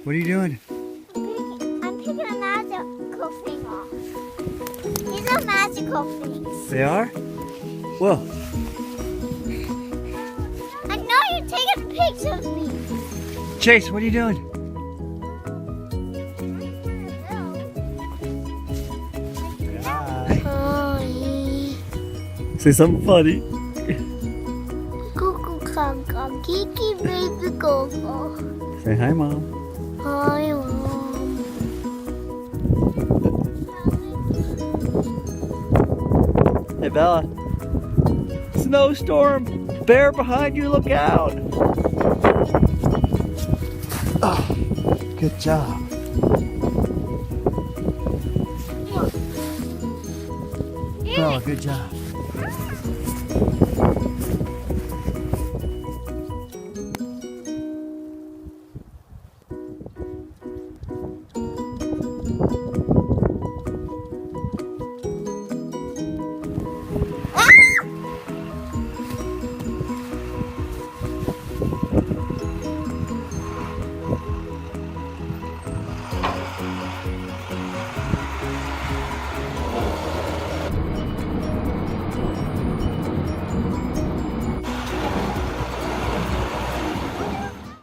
What are you doing? I'm picking a magical thing off. These are magical things. They are? Whoa. I know you're taking pics of me. Chase, what are you doing? Hi. Say something funny. Cuckoo Kaka, Kiki baby Coco. Say hi, Mom. Hi, Mom. Hey, Bella. Snowstorm. Bear behind you, look out. Oh, good job. Bella, good job.